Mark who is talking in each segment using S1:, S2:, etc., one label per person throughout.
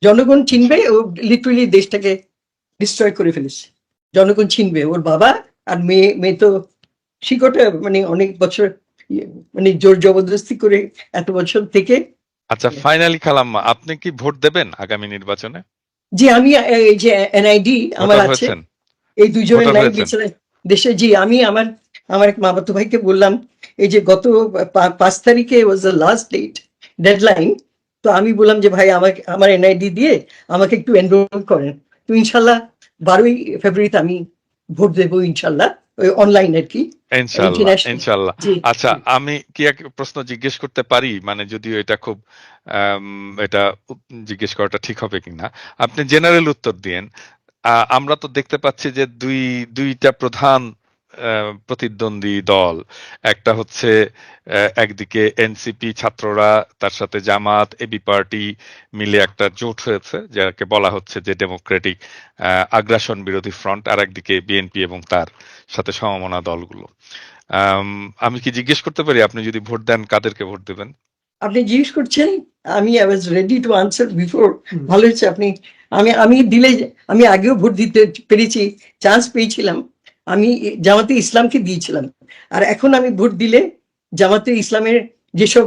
S1: জনগণ চিনবে,
S2: আচ্ছা
S1: ও লিটারালি দেশটাকে ডিস্ট্রয় করে ফেলেছে। জনগণ চিনবে ওর বাবা আর মেয়ে। মেয়ে তো শিকটে মানে অনেক বছর মানে জোর জবরদস্তি করে এত বছর থেকে।
S2: আচ্ছা, ফাইনালি খালাম্মা, আপনি কি ভোট দেবেন আগামী নির্বাচনে?
S1: যে আমি এই যে এনআইডি আমার
S2: ভোটার
S1: আছে,
S2: হয়েছেন?
S1: এই দুজনের
S2: ভোটার
S1: নাই
S2: হয়েছেন?
S1: দিয়েছিলেন দেশে। জি, আমি আমার আমার এক মামাতো ভাইকে বললাম, এই যে গত 5 তারিখে ওয়াজ দ্য লাস্ট ডেডলাইন। তো আমি বললাম যে ভাই আমাকে আমার এনআইডি দিয়ে আমাকে একটু এনরোল করেন। তো ইনশাল্লাহ 12ই ফেব্রুয়ারিতে আমি ভোট দেবো ইনশাল্লাহ, ওই অনলাইন আর কি,
S2: ইনশাল্লাহ,
S1: ইন্টারন্যাশনাল।
S2: ইনশাল্লাহ।
S1: জি।
S2: আচ্ছা, আমি কি এক প্রশ্ন জিজ্ঞেস করতে পারি, মানে যদিও এটা খুব এটা জিজ্ঞেস করাটা ঠিক হবে কিনা, আপনি জেনারেল উত্তর দিয়েন। আমরা তো দেখতে পাচ্ছি যে দুইটা প্রধান প্রতিদ্বন্দ্বী দল, একটা হচ্ছে একদিকে এনসিপি ছাত্ররা, তার সাথে জামাত এবি পার্টি মিলে একটা জোট হয়েছে যাকে বলা হচ্ছে যে ডেমোক্রেটিক আগ্রাসন বিরোধী ফ্রন্ট, আর একদিকে বিএনপি এবং তার সাথে সমমনা দলগুলো। আম, আমি কি জিজ্ঞেস করতে পারি, আপনি যদি ভোট দেন কাদেরকে ভোট দেবেন?
S1: আপনি জিজ্ঞেস করছেন, আমি I was ready to answer before. ভালো হচ্ছে আপনি, আমি দিলে, আমি আগেও ভোট দিতে পেরেছি, চান্স পেয়েছিলাম। আমি জামাতে ইসলামকে দিয়েছিলাম, আর এখন আমি ভোট দিলে জামাতে ইসলামের যেসব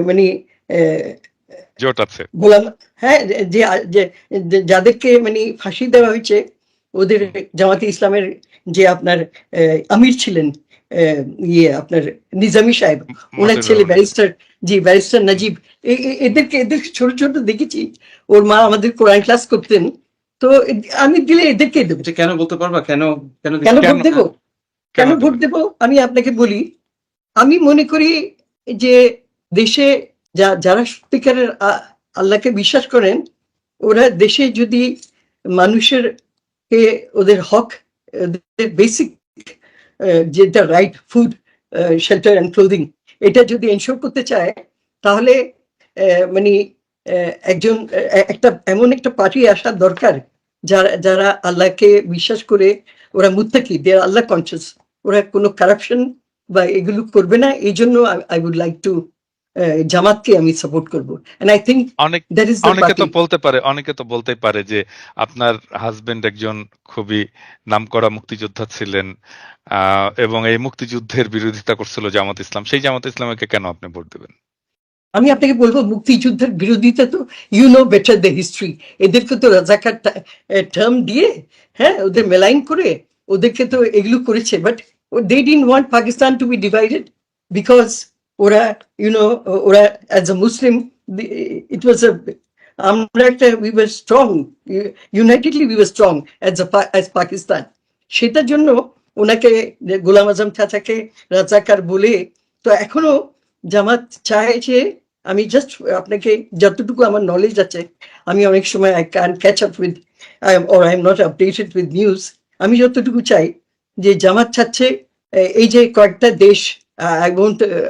S1: মানে
S2: জোট আছে।
S1: গোলাম, হ্যাঁ, যে যাদেরকে মানে ফাঁসি দেওয়া হয়েছে, ওদের
S2: হুম,
S1: জামাতে ইসলামের যে আপনার আমির ছিলেন, ইয়ে আপনার নিজামী সাহেব, ওনার
S2: মতিউর
S1: ছেলে
S2: রহমান নিজামী।
S1: ব্যারিস্টার, জি ব্যারিস্টার
S2: হুম,
S1: নাজিব। এদের ছোট ছোট দেখেছি, ওর মা
S2: হুম।
S1: আমাদের কোরআন ক্লাস করতেন। তো আমি দিলে এদেরকে দেবো।
S3: এটা কেন বলতে পারবা, কেন কেন
S1: কেন
S3: দিচ্ছ?
S1: ভোট
S2: কেন?
S1: দেবো?
S2: কেন
S1: কেন ভোট
S2: দেবেন?
S1: দেবো আমি আপনাকে বলি। আমি মনে করি যে দেশে যারা সত্যিকারের আল্লাহকে বিশ্বাস করেন, ওরা দেশে যদি মানুষের কে ওদের হক, ওদের বেসিক যেটা right, food, shelter and clothing, এটা যদি এনশোর করতে চায়, তাহলে মানে একজন একটা এমন একটা পার্টি আসা দরকার, যারা যারা আল্লাহকে বিশ্বাস করে, ওরা মুত্তাকি, দে আর আল্লাহ কনসিয়াস, ওরা কোনো কারাপশন বা এগুলো করবে না। এই জন্য আই উড লাইক টু জামাতকে আমি সাপোর্ট করবো, এন্ড আই থিঙ্ক
S2: অনেক
S1: দ্যাট ইজ দ্য
S2: অনেকে
S1: পার্টি।
S2: তো বলতে পারে, অনেকে তো বলতেই পারে যে আপনার হাজবেন্ড একজন খুবই নামকরা মুক্তিযোদ্ধা ছিলেন, এবং এই মুক্তিযুদ্ধের বিরোধিতা করছিল জামাত ইসলাম, সেই জামাত ইসলামকে কেন আপনি ভোট দেবেন?
S1: আমি আপনাকে বলবো, মুক্তিযুদ্ধের বিরোধিতা তো you know better the history. এদেরকে তো রাজাকার টার্ম দিয়ে, হ্যাঁ, ওদের
S2: হুম,
S1: মেলাইন করে ওদেরকে তো
S2: হুম,
S1: এগুলো করেছে। But they didn't want Pakistan to be divided, because ওরা, ইউনো, ওরা as a Muslim, it was a, আমরা একটা, we were strong, unitedly we were strong as Pakistan. সেটার জন্য ওনাকে, গোলাম আজম চাচাকে রাজাকার বলে। তো এখনো জামাত চায় যে, আমি জাস্ট আপনাকে যতটুকু আমার নলেজ আছে, আমি অনেক সময় I can catch up with, or I am not updated with news. আমি যতটুকু চাই যে জামাত চাচ্ছে এই যে কয়েকটা দেশ,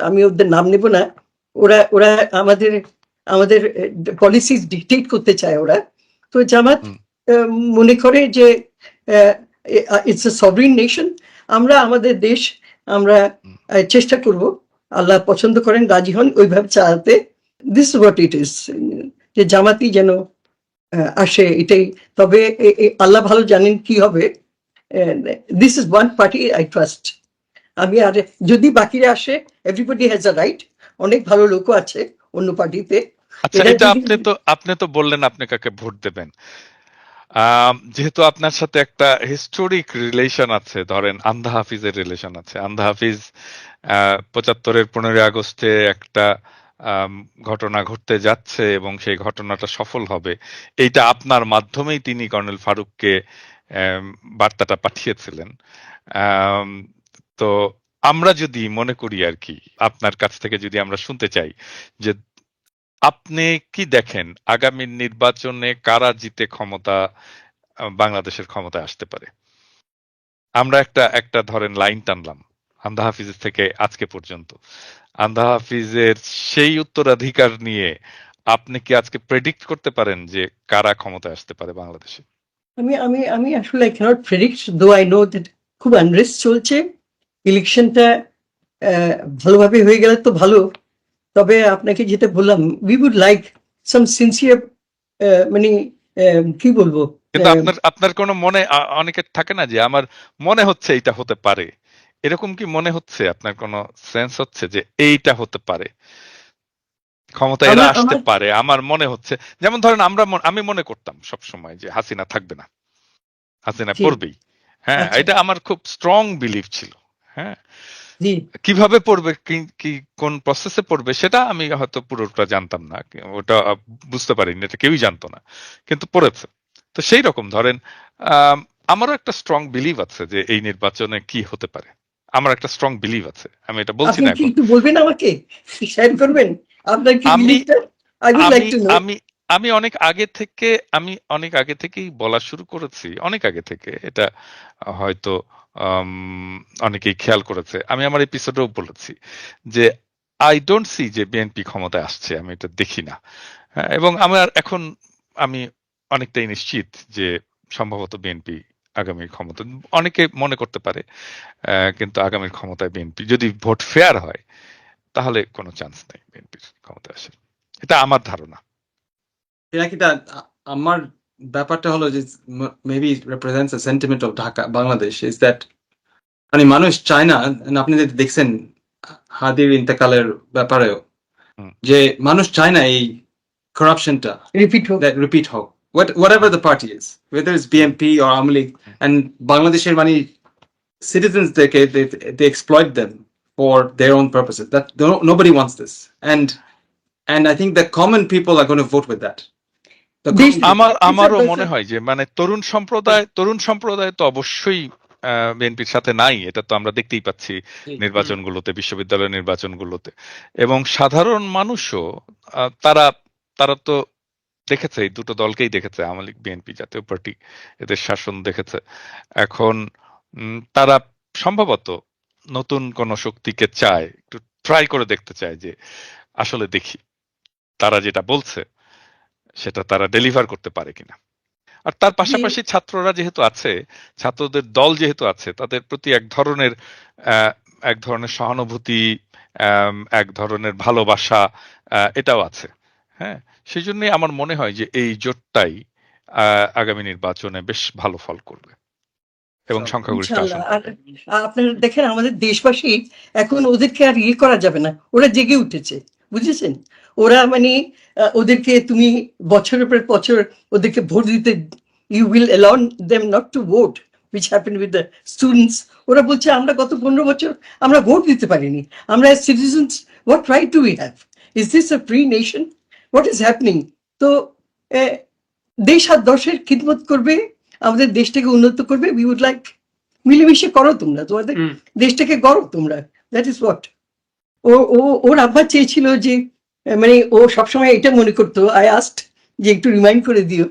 S1: আমি ওদের নাম নেব না, ওরা ওরা আমাদের আমাদের পলিসিস ডিকটেট করতে চায় ওরা। তো জামাত
S2: হুম,
S1: মনে করে যে ইটস এ সভরিন নেশন, আমরা আমাদের দেশ আমরা
S2: হুম।
S1: চেষ্টা করব, আল্লাহ পছন্দ করেন, রাজি হন ওইভাবে চালাতে। দিস হোয়াট ইট ইজ, যে জামাতি যেন আসে, এটাই। তবে আল্লাহ ভালো জানেন কি হবে। This is one party I trust. আমি আর যদি বাকিরা আসে, এভরিবডি হ্যাজ আ রাইট, অনেক ভালো লোকও আছে অন্য পার্টিতে।
S2: আচ্ছা,
S1: এরা
S2: এটা
S1: যদি,
S2: আপনি তো বললেন আপনি কাকে ভোট দেবেন। যেহেতু আপনার সাথে একটা হিস্টোরিক রিলেশন আছে, ধরেন আন্ধা হাফিজের রিলেশন আছে। আন্ধা হাফিজ 75-এর 15ই আগস্টে একটা আম, ঘটনা ঘটতে যাচ্ছে এবং সেই ঘটনাটা সফল হবে, এইটা আপনার মাধ্যমেই তিনি কর্নেল ফারুককে আম, বার্তাটা পাঠিয়েছিলেন। আম, তো আমরা যদি মনে করি আর কি, আপনার কাছ থেকে যদি আমরা শুনতে চাই যে আপনি কি দেখেন আগামী নির্বাচনে কারা জিতে ক্ষমতা, বাংলাদেশের ক্ষমতায় আসতে পারে? আমরা একটা একটা ধরেন লাইন টানলাম আন্ধা হাফিজের থেকে আজকে পর্যন্ত। আন্ধা হাফিজের সেই উত্তরাধিকার নিয়ে আপনি কি আজকে প্রেডিক্ট করতে পারেন যে কারা ক্ষমতায় আসতে পারে বাংলাদেশে?
S1: আমি আসলে I can't predict, though I know that খুব আনরেস্ট চলছে। ইলেকশনটা ভালোভাবে হয়ে গেলে তো ভালো। তবে আপনাকে যেটা বললাম, we would like some sincere মানে কি বলবো,
S2: কিন্তু আপনার আপনার কোনো মনে অনেকের থাকে না যে আমার মনে হচ্ছে এইটা হতে পারে, এরকম কি মনে হচ্ছে আপনার কোনো সেন্স হচ্ছে যে এইটা হতে পারে, ক্ষমতা এরা
S1: আমার
S2: আসতে
S1: আমার
S2: পারে, আমার মনে হচ্ছে? যেমন ধরেন আমি মনে করতাম সব সময় যে হাসিনা থাকবে না, হাসিনা
S1: জি,
S2: পড়বেই। হ্যাঁ,
S1: আচ্ছা,
S2: এটা আমার খুব স্ট্রং বিলিফ ছিল। হ্যাঁ,
S1: জি,
S2: কিভাবে পড়বে, কি কোন প্রসেসে পড়বে সেটা আমি হয়তো পুরোটা জানতাম না, ওটা বুঝতে পারিনি, এটা কেউই জানতো না, কিন্তু পড়েছে। তো সেই রকম ধরেন আম, আমারও একটা স্ট্রং বিলিভ আছে যে এই নির্বাচনে কি হতে পারে। আমার একটা স্ট্রং বিলিভ আছে, আমি এটা বলছি
S1: আপনি
S2: না
S1: কি
S2: এখন।
S1: একটু বলবেন আমাকে, শেয়ার করবেন আপনার কি
S2: আমি
S1: বিলিফটা? আই উড লাইক
S2: আমি
S1: টু নো।
S2: আমি আমি অনেক আগে থেকেই বলা শুরু করেছি, অনেক আগে থেকে এটা হয়তো আম, অনেকেই খেয়াল করেছে, আমি আমার এপিসোডেও বলেছি যে আই ডোন্ট সি যে বিএনপি ক্ষমতায় আসছে, আমি এটা দেখি না। হ্যাঁ, এবং আমার এখন আমি অনেকটাই নিশ্চিত যে সম্ভবত বিএনপি আগামীর ক্ষমতা, অনেকে মনে করতে পারে কিন্তু আগামীর ক্ষমতায় বিএনপি যদি ভোট ফেয়ার হয় তাহলে কোনো চান্স নেই বিএনপির ক্ষমতায় আসে, এটা আমার ধারণা।
S3: পিনাকিদা, আমার ব্যাপারটা হলো যে maybe represents a sentiment of Dhaka Bangladesh is that মানে মানুষ চায় না, and আপনি যদি দেখছেন হাদির ইন্তেকালের ব্যাপারেও
S2: হুম,
S3: যে মানুষ চায় না এই করাপশনটা
S1: রিপিট হোক।
S3: that repeat হোক, whatever
S2: hmm,
S3: the party is, whether it's
S2: hmm,
S3: BNP or Awami League,
S2: hmm.
S3: and বাংলাদেশের মানে citizens they exploit them for their own purposes. That nobody wants this, and I think the common people are going to vote with that. The
S1: দেশ
S3: common people.
S2: আমারও মনে হয় যে মানে তরুণ সম্প্রদায় তো অবশ্যই বিএনপির সাথে নাই, এটা তো আমরা দেখতেই পাচ্ছি নির্বাচনগুলোতে, বিশ্ববিদ্যালয় নির্বাচনগুলোতে। এবং সাধারণ মানুষও তারা তারা তো দেখেছে, এই দুটো দলকেই দেখেছে, আওয়ামী লীগ বিএনপি জাতীয় পার্টি, এদের শাসন দেখেছে। এখন তারা সম্ভবত নতুন কোন শক্তিকে চায়, একটু ট্রাই করে দেখতে চায় যে আসলে দেখি তারা যেটা বলছে সেটা তারা ডেলিভার করতে পারে কিনা। আর তার
S1: জি,
S2: পাশাপাশি ছাত্ররা যেহেতু আছে, ছাত্রদের দল যেহেতু আছে, তাদের প্রতি আহ, এক ধরনের সহানুভূতি, এক ধরনের ভালোবাসা এটাও আছে। হ্যাঁ, সেই জন্যই আমার মনে হয় যে এই জোটটাই আগামী নির্বাচনে বেশ ভালো ফল করবে এবং সংখ্যাগরিষ্ঠ
S1: ইনশাল্লাহ।
S2: আসন
S1: আর
S2: পাবে।
S1: আপনারা দেখেন আমাদের দেশবাসী এখন ওদেরকে আর ইয়ে করা যাবে না, ওরা জেগে উঠেছে, বুঝেছেন? ওরা মানে ওদেরকে তুমি বছরের পর বছর ওদেরকে ভোট দিতে, you will allow them not to vote, which happened with the students. ওরা বলছে আমরা গত 15 বছর আমরা ভোট দিতে পারিনি, আমরা citizens, what right do we have? Is this a free nation? What is happening? তো আহ, দেশ আর দশের খিদমত করবে, আমাদের দেশটাকে উন্নত করবে। উই উড লাইক, মিলেমিশে করো তোমরা, তোমাদের দেশটাকে গড়ো তোমরা, দ্যাট ইজ হোয়াট। ও ও ওর আব্বা চেয়েছিল যে মানে ও সবসময় এটা মনে করতো, আই আস্ট যে একটু রিমাইন্ড করে দিও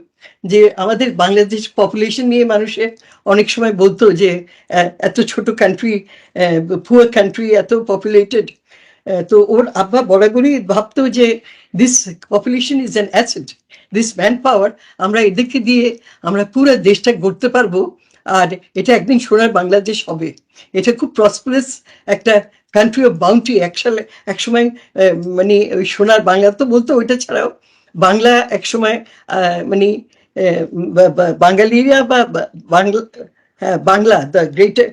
S1: যে আমাদের বাংলাদেশ পপুলেশন নিয়ে মানুষে অনেক সময় বলতো যে এত ছোট কান্ট্রি, পুয়ার কান্ট্রি, এত পপুলেটেড। তো ওর আব্বা বরাবরই ভাবতো যে this population is an asset, this man power, আমরা এদেরকে দিয়ে আমরা পুরো দেশটা গড়তে পারবো, আর এটা একদিন সোনার বাংলাদেশ হবে। এটা খুব প্রসপারাস একটা কান্ট্রি অফ বাউন্টি। একসময় মানে ওই সোনার বাংলা তো বলতো, ওইটা ছাড়াও বাংলা একসময় মানে বাঙালিরা বা বাংলা, হ্যাঁ বাংলা দ্য গ্রেটার,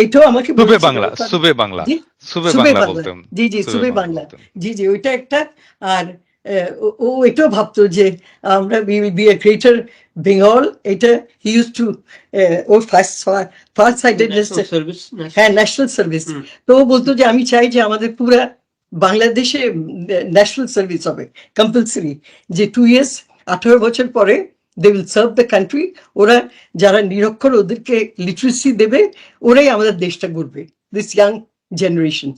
S1: এটাও আমাকে
S2: সুবে
S1: বলেছিল।
S2: বাংলা, সুবে বাংলা,
S1: জি,
S2: সুবে
S1: সুবে
S2: বাংলা
S1: বাংলা,
S2: বলতেন,
S1: জি জি,
S2: সুবে
S1: সুবে
S2: বাংলা
S1: বাংলা,
S2: বলতেন।
S1: জি জি, ওইটা একটা। আর ও এটাও ভাবতো যে আমরা we will be a greater Bengal. এটা হি ইউজ টু, ওর ফার্স্ট সাইডেডনেস, হ্যাঁ ন্যাশনাল সার্ভিস। তো ও বলতো যে আমি চাই যে আমাদের পুরা বাংলাদেশে ন্যাশনাল সার্ভিস হবে কম্পালসারি, যে 2 years, 18 বছর পরে they will serve the country. ওরা যারা নিরক্ষর ওদেরকে লিটারেসি দেবে, ওরাই আমাদের দেশটা গড়বে, দিস ইয়াং জেনারেশন।